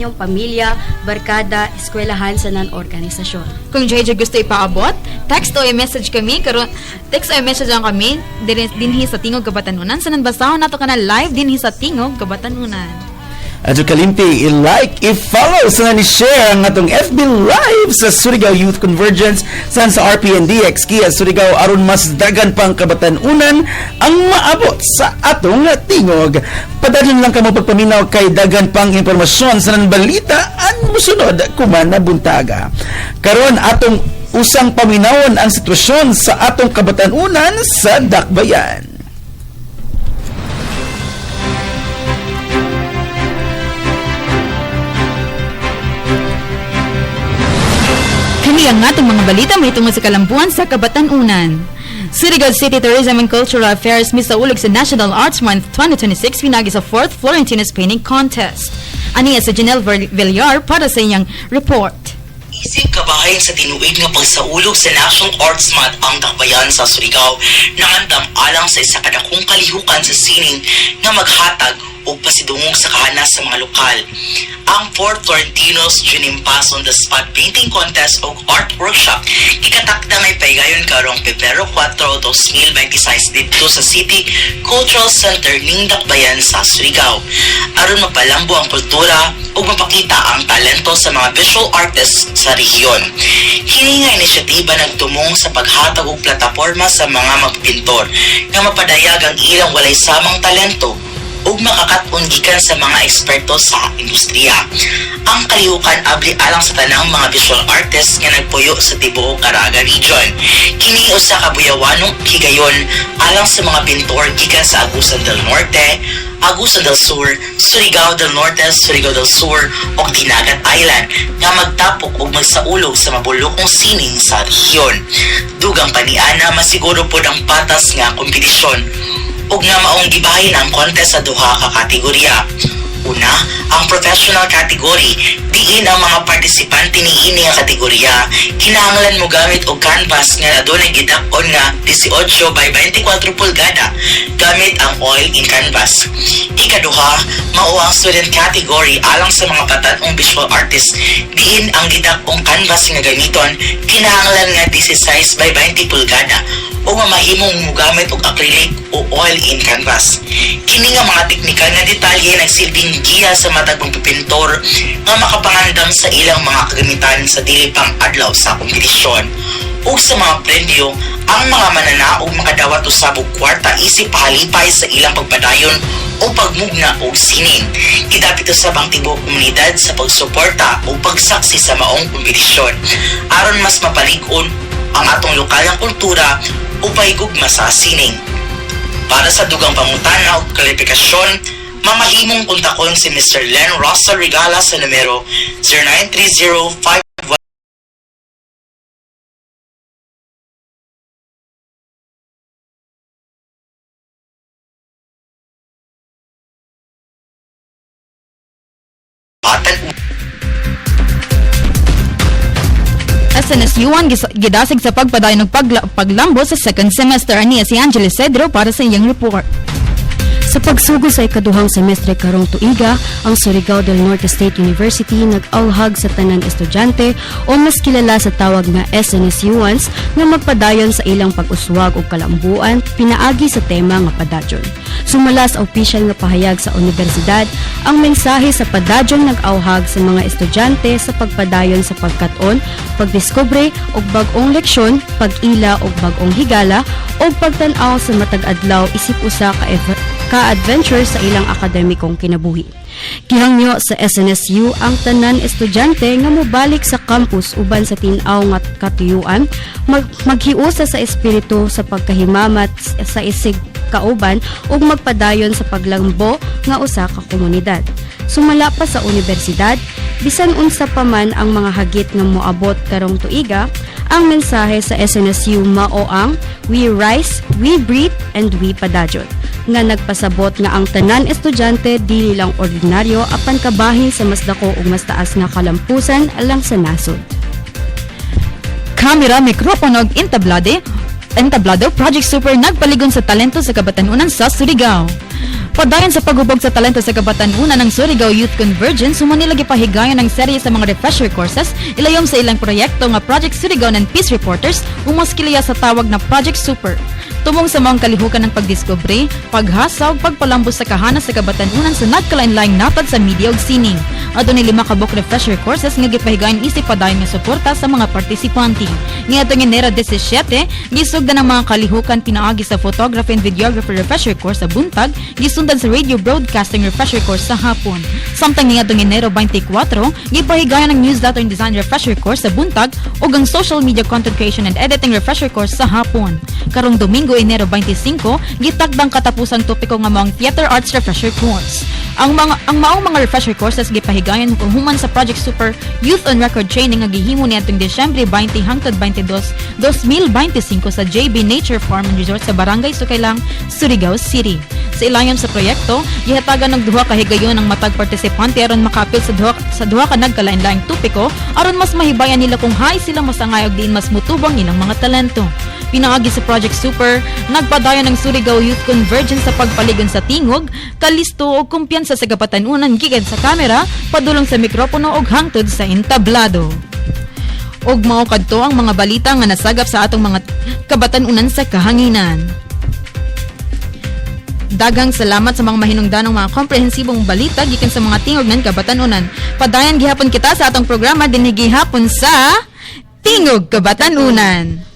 inyong pamilya, barkada, eskwelahan sa non-organisasyon. Kung JJ gusto ipaabot, text o i-message kami, text o i-message lang kami dinhi sa Tingog Kabatanunan. Sa nanbasahon nato ka na live dinhi sa Tingog Kabatanunan. Adyo kalimpi, i-like, i-follow, sa ni-share ang atong FB Live sa Surigao Youth Convergence saan sa RPNDX Kia Surigao aron mas dagan pang kabatanunan ang maabot sa atong tingog. Padalon lang kamo pagpaminaw kay dagan pang impormasyon sa balita ang musunod kuman na buntaga. Karon atong usang paminawon ang sitwasyon sa atong kabatanunan sa Dakbayan. Kini ang atong mga balita may tungod sa kalambuan sa Kabatanunan. Surigao City Tourism and Cultural Affairs misaulig sa National Arts Month 2026 pinagi sa 4th Florentines Painting Contest. Aniya sa Janelle Villar para sa iyang report. Isip kabahayan sa tinuig nga pagsaulog sa National Arts Month ang Dakbayan sa Surigao nangandam alang sa isa kadakong kalihukan sa sining nga maghatag o pasidungog sa kahanas sa mga lokal. Ang 4th Florentinos Junimpas on the Spot Painting Contest o Art Workshop ikatakda ngay paigayon karong Pebrero 4, 2026 dito sa City Cultural Center ning Dakbayan sa Surigao. Aron mapalambo ang kultura o mapakita ang talento sa mga visual artists sa rehiyon. Hini nga inisyatiba nagtumong sa paghatag og plataporma sa mga magpintor nga mapadayag ang ilang walay samang talento ug makakat-on gikan sa mga eksperto sa industriya. Ang kalihukan abli alang sa tanang mga visual artists nga nagpuyo sa tibuok Caraga region. Kini usa ka buyawanong higayon alang sa mga pintor gikan sa Agusan del Norte, Agusan del Sur, Surigao del Norte, Surigao del Sur ug Dinagat Island nga magtapok ug magsaulog sa mabulokong sining sa rehiyon. Dugang paniana masiguro pod ang patas nga kompetisyon ug nga maong gibahin ang contest sa duha ka kategorya. Una, ang professional category, diin ang mga partisipante niini nga kategorya kinahanglan mo gamit og canvas nga adunay gidak-on nga 18 by 24 pulgada gamit ang oil in canvas. Ikaduha, mao ang student category alang sa mga batan-ong visual artist, diin ang gidak-ong canvas nga gamiton kinahanglan nga 16 by 20 pulgada o mamahimong mugamit og acrylic o oil in canvas. Kini nga mga teknikal nga detalye nagsilbing giya sa matag pagpipintor nga makapangandam sa ilang mga kagamitan sa dili pang adlaw sa kompetisyon. Ug sa mga premyo, ang mga mananaog makadawat usab og kwarta isip pahalipay sa ilang pagpadayon o pagmugna og sining. Gidapit usab ang tibuok komunidad sa pagsuporta o pagsaksi sa maong kompetisyon aron mas mapalig-on ang atong lokal nga kultura upay gugma sa sining. Para sa dugang pangutana o klarifikasyon, mamahimong kontakon si Mr. Len Rosa Regala sa numero 0930-51 SNSU-an gidasig sa pagpadayon ng paglambo sa second semester. Aniya si Angeles Cedro para sa iyang report. Sa pagsugod sa ikaduhang semestre karong tuiga, ang Surigao del Norte State University nag-auhag sa tanan estudyante o mas kilala sa tawag na SNSUans nga magpadayon sa ilang pag-uswag o kalambuan pinaagi sa tema nga padadyon. Sumala sa opisyal nga pahayag sa universidad, ang mensahe sa padadyon nag-auhag sa mga estudyante sa pagpadayon sa pagkat-on, pagdiskubre og bag-ong leksyon, pag-ila og bag-ong higala o pagtan-aw sa matag adlaw isip usa ka-adventure sa ilang akademikong kinabuhi. Gihangyo sa SNSU ang tanan estudyante nga mobalik sa campus uban sa tin-aw nga katuyuan, maghiusa sa espiritu sa pagkahimamat sa isig kauban ug magpadayon sa paglambo nga usa ka komunidad. Sumala pa sa universidad, bisan unsa pa man ang mga hagit nga moabot karong tuiga, ang mensahe sa SNSU mao ang we rise, we breathe, and we padadyon nga nagpasabot nga ang tanan estudyante dili lang ordinaryo apan kabahin sa mas dako ug mas taas nga kalampusan alang sa nasod. Kamera, mikropono ug entablado Project Super nagpaligon sa talento sa Kabatanunan sa Surigao. Padayon sa paghubog sa talento sa kabatanunan ng Surigao Youth Convergence, humanila gipahigayon ng serye sa mga refresher courses, ilayom sa ilang proyekto nga Project Surigao ng Peace Reporters, umoskiliya sa tawag na Project Super. Tumong sa mga kalihukan ng pagdiskubre, paghasag, pagpalambos sa kahana sa kabatanunan sa nagkalain-laing natad sa media ug sining. Ato ni 5 kabuk refresher courses nga gipahigayon isip padayon nga suporta sa mga partisipante. Niadtong Enero 17, gisugdan ng mga kalihukan pinaagi sa photography and videography refresher course sa buntag, gisundan sa radio broadcasting refresher course sa hapon. Samtang niadtong Enero 24, gipahigayon ng newsletter and design refresher course sa buntag ug ang social media content creation and editing refresher course sa hapon. Karong Domingo, Enero 25, gitakdang katapusang topiko nga mga theater arts refresher course. Ang maong mga refresher courses gipahigayon human sa Project Super Youth on Record Training nga gihimo niadtong Disyembre 20 hangtod 22, 2025 sa JB Nature Farm and Resort sa Barangay Sukaylang, Surigao City. Sa ilayon sa proyekto, gihatagan ng duha ka higayon ang matag partisipante aron makapil sa duha ka nagkalain-laing topiko aron mas mahibayan nila kung hay sila masangay og diin mas mutubang ilang mga talento. Pinaagi sa Project Super, nagpadayon ng Surigao Youth Convergence sa pagpaligon sa tingog, kalisto o kumpiyansa sa kapatanunan gikan sa kamera, padulong sa mikropono o hangtod sa entablado. Og mao kadto ang mga balita nga nasagap sa atong mga kabatanunan sa kahanginan. Daghang salamat sa mga mahinungdanong mga komprehensibong balita gikan sa mga tingog ng kabatanunan. Padayon gihapon kita sa atong programa dinhi gihapon sa Tingog Kabatanunan.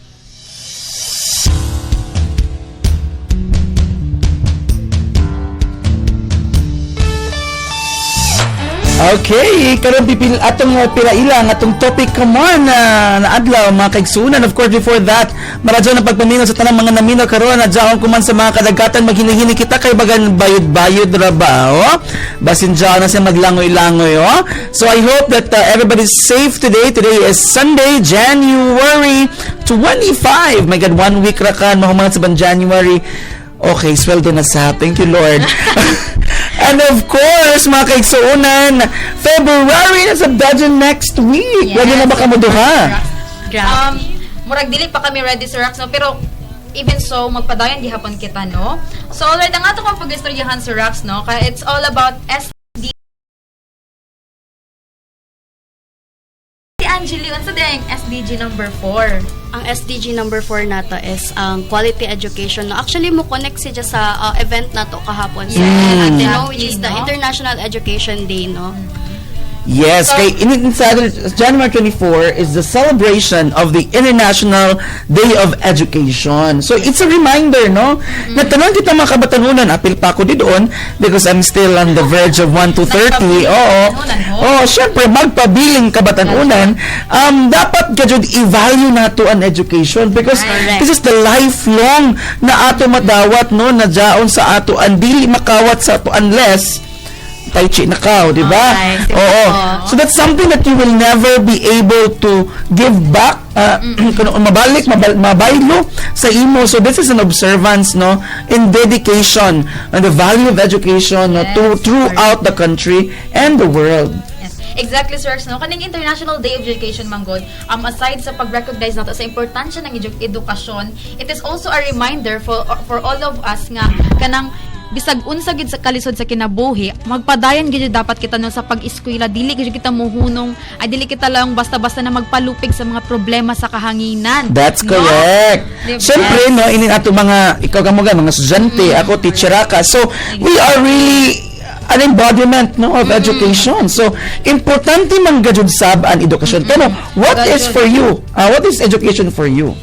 Okay, karon pipil atong pila ang atong topic kamon na adlaw mga kaigsunan. Of course, before that, maradyo na pagpaminaw sa tanang mga naminaw karon na diaon kuman sa mga kadagatan maghini-hini kita kay bagan bayod-bayod ra ba, oh? Basin diaon na siya maglangoy-langoy, oh. So I hope that everybody's safe today. Today is Sunday, January 25. My God, 1 week ra kan mahuman sa ban January. Okay, sweldo na sa. Thank you, Lord. And of course, mga kaigsuunan, February na sa Dajan next week. Yes. Lagi na ba kamo duha? Murag dili pa kami ready sa Rax, no? Pero even so, magpadayon gihapon kita, no? So, alright, ang ato kong pag-istoryahan sa Rax, no? Kaya it's all about SD. Si Angeli, unsa din ang SDG number 4? Ang SDG number 4 nato is ang quality education. No, actually mo connect siya sa event nato kahapon sa Ateneo, which is the International Education Day, no. Yes, So- kay January 24 is the celebration of the International Day of Education. So it's a reminder, no? Natanon kita mga kabatanunan, apil pa ako di doon because I'm still on the verge of 1 to 30. Oo. Oh, syempre magpabiling kabatanunan, dapat gajud i-value nato ang education because Correct. this is the lifelong na ato madawat, no, na daon sa ato ang dili makawat sa ato unless tai chi na kao, di ba? Okay. Oo. So that's something that you will never be able to give back kung mabaylo sa imo. So this is an observance, no, in dedication and the value of education, no, Yes, throughout the country and the world. Yes. Exactly, Sir Rex, no? Kaning International Day of Education, Manggod, aside sa pag-recognize nato sa importansya ng edukasyon, it is also a reminder for all of us nga kanang bisag unsa gid sa kalisod sa kinabuhi, magpadayon gid dapat kita no sa pag-eskwela, dili gid kita muhunong, dili kita lang basta-basta na magpalupig sa mga problema sa kahanginan. That's no? correct. Diba? Siyempre, no, ini ato mga, ikaw kamuga, mga estudyante, ako, teacher ka. So, we are really an embodiment, no, of education. So, importante man gajud sab ang edukasyon. Pero, what is for you? What is education for you?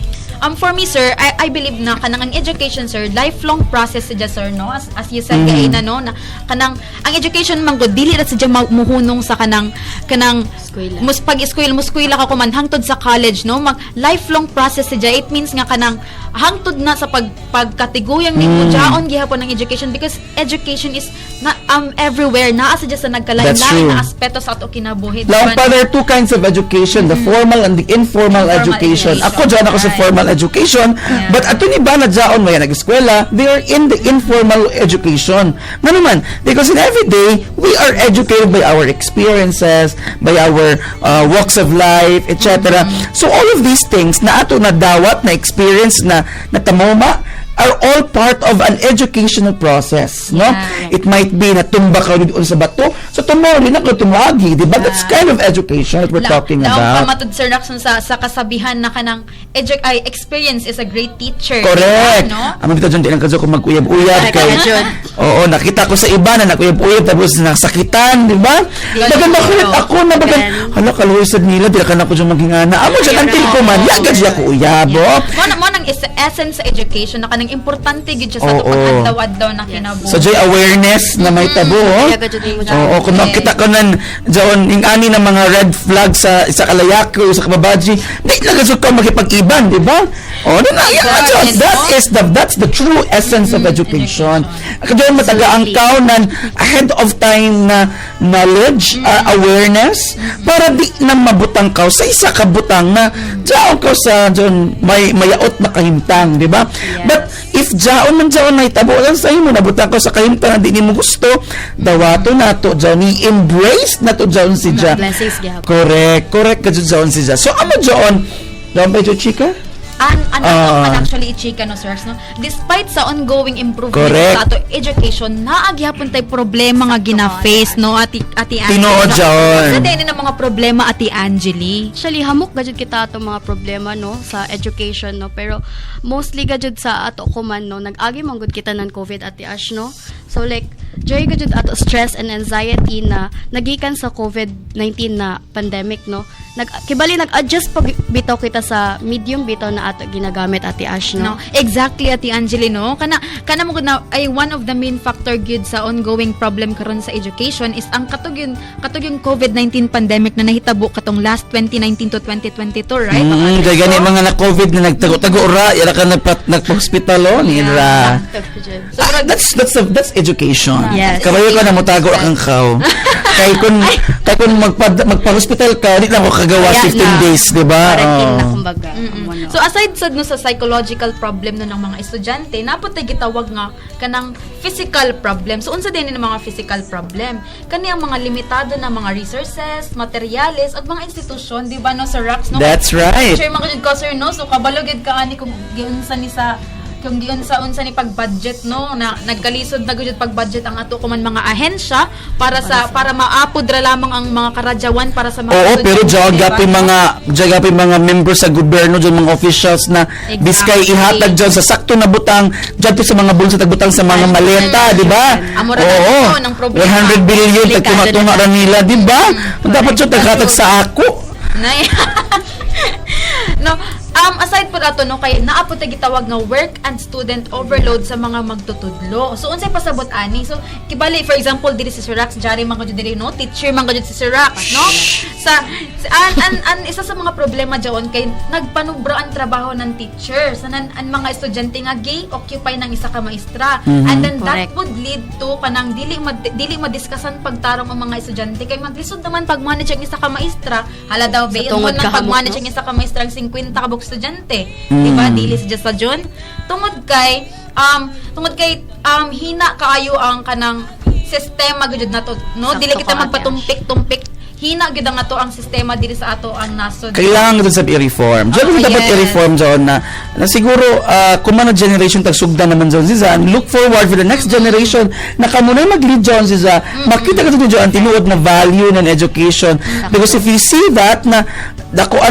For me, sir, I believe na kanang ang education, sir, lifelong process siya, sir, no? As you said, kay na, no? Na, kanang, ang education man good, dili na siya muhunong sa kanang pag-eskwela ka kuman, hangtod sa college, no? Lifelong process siya. It means nga kanang, hangtod na sa pagkatiguyang ni jaon gihapon ng education because education is na everywhere, naa siya sa That's true. nagkalain-lain na aspeto sa ato kinabuhi. Lang pa, there are two kinds of education, the formal and the informal education. Ako dyan ako sa formal education, but ato ni ba na dyan, may nag-eskwela, they are in the informal education. Manuman, because in every day, we are educated by our experiences, by our walks of life, etc. So all of these things na ato na dawat, na experience, na natamoma, are all part of an educational process, no? Yeah. It might be na tumba ka doon sa bato, so tomorrow na ka tumagi, di ba? That's kind of education that we're talking Laong about. pamatod Sir Raxon sa kasabihan na kanang experience is a great teacher. Correct. No? Ang mga dyan, di lang kadyo kung mag-uyab-uyab Correct, kay... Jud. Oo, nakita ko sa iba na nag-uyab-uyab tapos nasakitan, di ba? Bagan makulit ako na bagan. Hala, kaluwisad nila, di ka na ko dyan maghingana. Amo dyan, antil ko man, yagan siya ko uyab, oh. Mo nang essence sa education na kanang importante gid siya sa Oo. pag-adlaw-adlaw na kinabuhi. So, joy awareness na may tabo, oh. Oo, kung makita ko nan dyan, yung ani ng mga red flag sa isa kalayako, sa kababaji, di lang kasi ka makipag-iban, di ba? O, na that's the true essence of education. Kaya mataga ang kaunan ahead of time na knowledge, awareness, para di na mabutang ka sa isa ka butang na dyan ka sa dyan, may mayaot na kahimtang, di ba? But if dyan na itabo lang sa imo, nabutang ka sa kahimtang na di mo gusto, dawato na to dyan, i-embrace na to dyan si dyan. Blessings, gihapon. Correct ka dyan si dyan. So, ano dyan? Dyan ba ito, chika? Actually i-chika no sirs no, despite sa ongoing improvement Correct. sa ato education, naagyapon tay problema nga gina-face no ati Tinuod dyan. Sa din ng mga problema ati Angeli. Actually, hamok gajud kita atong mga problema no sa education no, pero mostly gajud sa ato kuman no, nag-agi man gud kita ng COVID ati Ash no. So like joy gajud ato stress and anxiety na nagikan sa COVID-19 na pandemic no. Kibali nag-adjust pag bitaw kita sa medium bitaw na ato ginagamit ati Ash no. No, exactly ati Angeli no. Kana mo gud na ay one of the main factor gyud sa ongoing problem karon sa education is ang katug yung COVID-19 pandemic na nahitabo katong last 2019 to 2022, right? Kaya gani mga na-COVID na nagtago-tago ra, yara ka nagpa-hospital o, nira. That's education. Yes. Kabayo ka na mutago akang kao. Kay kung magpa-hospital ka, di na mo kagawa 15 days, di ba? Parating na Oo. kumbaga. So aside sa no sa psychological problem no ng mga estudyante, naputay gitawag nga kanang physical problem. So unsa din ng mga physical problem? Kani ang mga limitado na mga resources, materyales ug mga institusyon, di ba no sa RACS no? That's right. Sure mga jud ko sir no, so kabalogid ka ani kung giunsa ni sa kung giun sa unsa ni pag-budget no na nagkalisod na gud pag-budget ang ato kuman mga ahensya para maapod ra lamang ang mga karadyawan para sa mga Oo, estudyante, pero di ba? mga members sa gobyerno dyan, mga officials na Exactly. biskay ihatag dyan sa sakto na butang dyan to sa mga bulsa tagbutang sa mga maleta, di ba? Amo ra dito ng problema. 100 billion Delikado tagtunga-tunga ra nila, di ba? Dapat dyan taghatag sa ako. Nay. No, aside po dato no kay naapod ta gitawag nga work and student overload sa mga magtutudlo. So unsay pasabot ani? So kibali for example diri si Sir Rax, jari man gud diri no, teacher man gud si Sir Rax, no? Sa isa sa mga problema diyon kay nagpanubra ang trabaho ng teacher. Sa ang mga estudyante nga occupy ng isa ka maestra. And then Correct. that would lead to kanang dili madiskusan pagtarong ang mga estudyante kay maglisod naman pag-manage ang isa ka maestra. Hala daw ba tungod man ka pag-manage hamok, ang isa ka maestra ang 50 ka buk estudyante. Diba? Dili sa just sa John. Tungod kay hina kaayo ang kanang sistema gud nato, no? Sakto Dili kita ka, magpatumpik-tumpik. Hina gud ang ato ang sistema diri sa ato ang nasod. Kailangan dun sa i-reform. Diyan Oh, dapat yes. i-reform dyan na siguro kung man generation tagsugdan naman dyan si Zan, look forward for the next generation na kamunay mag-lead dyan si Zan. Makita ka dyan tinuod na value ng education. Because if you see that na dako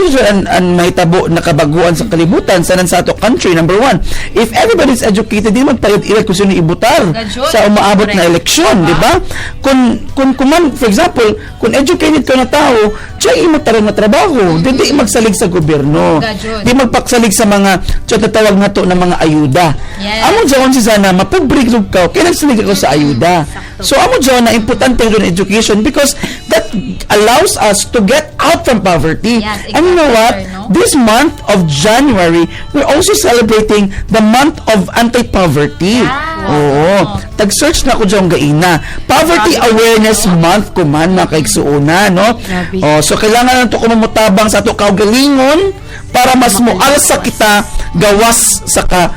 dyan ang mahitabo na kabaguan sa kalibutan sa ato country, number one, if everybody's educated, di magpayod-ilat kung sino ibutar Gadyo. sa umaabot na eleksyon, di ba? Kung man, for example, kung educated ka na tao, siya imatarang na trabaho, di magsalig sa gobyerno, Gadyo. di magpaksalig sa mga tatawag na to na mga ayuda. Yes. Amo dyan si Sana, mapobre ka, kaya nagsalig ako sa ayuda. So amo dyan na importante rin education because that allows us to get out from poverty. Yes, And you know exactly, what? sir, no? This month of January, we're also celebrating the month of anti-poverty. Yeah. Oo. Tag-search na ako dyan gaina. Poverty Grabe. Awareness Month kuman na kaigsuuna, no? Grabe. Oh, so kailangan nato kumutabang sa ato kaugalingon para mas mual sa kita gawas sa ka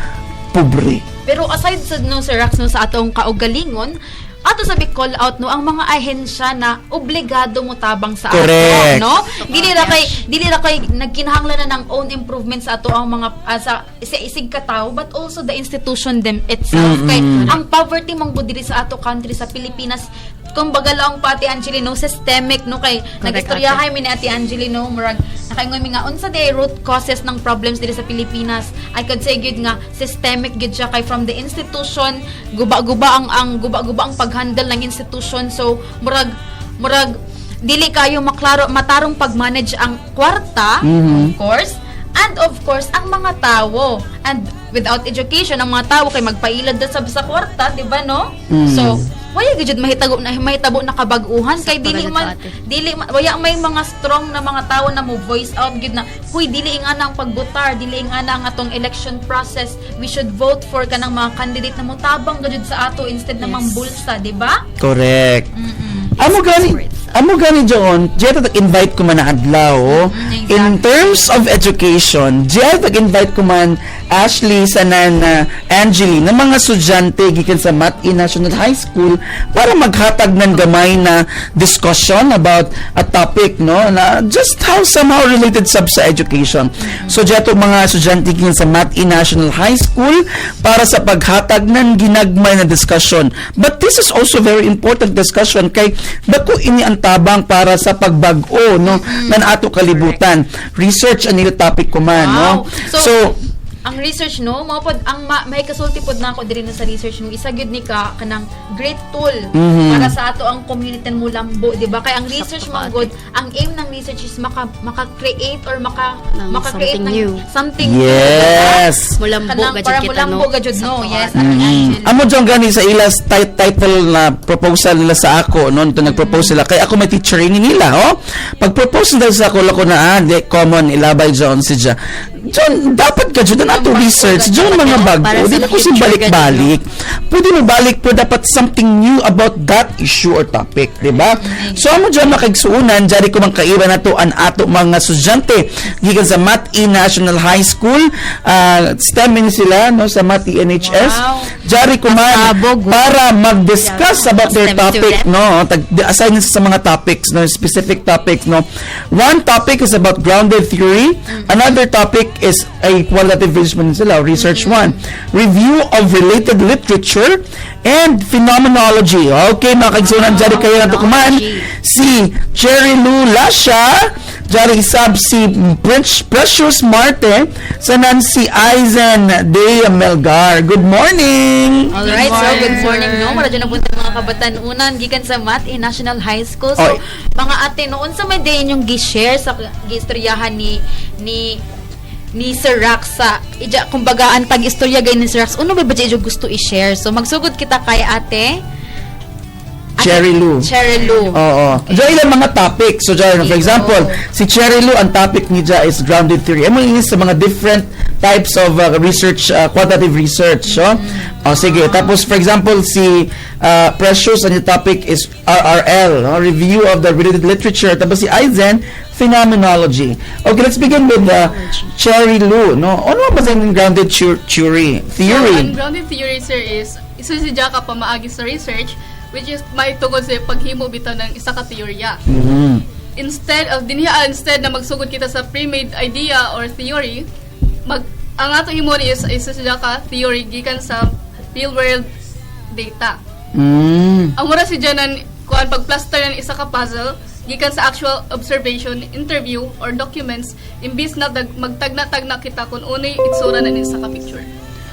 pobre. Pero aside sa no Sir Rax no sa atong kaugalingon, ato sabi call out no ang mga ahensya na obligado mo tabang sa Correct. ato, no? Dili ra kay nagkinahanglan na ng own improvement sa ato ang mga sa isig katao, but also the institution them itself. Kay ang poverty mong diri sa ato country sa Pilipinas, kumbaga lang pa Ate Angelino systemic no, kay nagistoryahay mi ni Ate Angelino murag nakaingon mi nga unsa day root causes ng problems diri sa Pilipinas. I could say good nga systemic gid siya, kay from the institution guba-guba ang paghandle ng institution. So murag dili kayo matarong pag-manage ang kwarta, of course, and of course ang mga tao, and without education ang mga tao kay magpailad sa kwarta, di ba no? So waya gid mahitabo na kabag-uhan, kay dili man waya may mga strong na mga tao na mo voice out gid na huy dili nga na ang pagbotar, dili nga na ang atong election process, we should vote for kanang mga candidate na mo tabang gid sa ato instead na mangbulsa, di ba? Correct. Amo gani John, diya invite ko man na adlaw. In terms of education, diya invite ko man Ashley sanan Angeli na mga estudyante gikan sa Mati National High School para maghatag ng gamay na discussion about a topic no na just how somehow related sa education. So diya mga estudyante gikan sa Mati National High School para sa paghatag ng ginagmay na discussion. But this is also very important discussion kay dako ini ang tabang para sa pagbag-o no nan ato kalibutan. Research anil topic ko man no. So ang research no mapod ang may kasulti pod na ako diri na sa research no, isa gyud ni kanang great tool para sa ato ang community mo lambo, di ba? Kay ang research man good, ang aim ng research is maka-create or maka-create ng something yes Mulambo para gadyo kita no. mulambo gadyo no. Yes, Angel. Amo John gani sa ilas title na proposal nila sa ako no ito nag-propose sila kay ako may teacher nila pag-propose nila sa ako lako na di common ilabay John si John dapat ka John ato research John mga bago di na ko si balik-balik pwede mo balik pero dapat something new about that issue or topic, di ba? So amo John makigsuunan jari ko man kaiba na to an ato mga estudyante gikan sa Mati National High School STEM ni sila no sa Mati NHS jari ko man para mag-discuss about their topic no assign sa mga topics no specific topics no. One topic is about grounded theory, another topic is a qualitative research one, review of related literature and phenomenology. Okay, mga kaigsunan jari kayo nato kuman si Cherry Lou Lasha, jari isab si Precious Marte, sanan si Aizen de Melgar. Good morning. Alright, so good morning no. Mara dyan napunta mga kabatan-unan gikan sa Mati National High School. So mga ate noon sa may day inyong gi-share sa giistoryahan ni Sir Rax sa kumbaga ang tag-istorya gay ni Sir Rax. Uno ba dyan gusto i-share? So magsugod kita kay ate Cherry Lou. Oo. Diyan ilang mga topic. So, for example, si Cherry Lou, ang topic niya is grounded theory. Amo inis sa mga different types of research, quantitative research. Sige. Tapos, for example, si Precious, ang topic is RRL, review of the related literature. Tapos si Aizen, phenomenology. Okay, let's begin with Cherry Lou. No? Ano ba sa grounded theory? So, ang grounded theory, sir, is isa si Jaka pa maagi sa research, which is may tungod sa paghimo bitaw ng isa ka teorya. Instead na magsugod kita sa pre-made idea or theory, ang ato himo is isa siya ka theory gikan sa real world data. Ang mura si Janan kuan pagplaster ng isa ka puzzle gikan sa actual observation, interview or documents imbis na magtagna-tagna kita kung unay itsura na sa ka picture.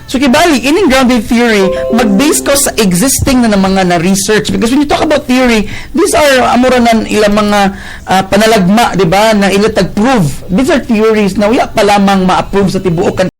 So kibali, in grounded theory, mag-base ko sa existing na mga na-research. Because when you talk about theory, these are amura ng ilang mga panalagma, di ba, na ilatag-prove. These are theories na wala pa lamang ma-approve sa tibuokan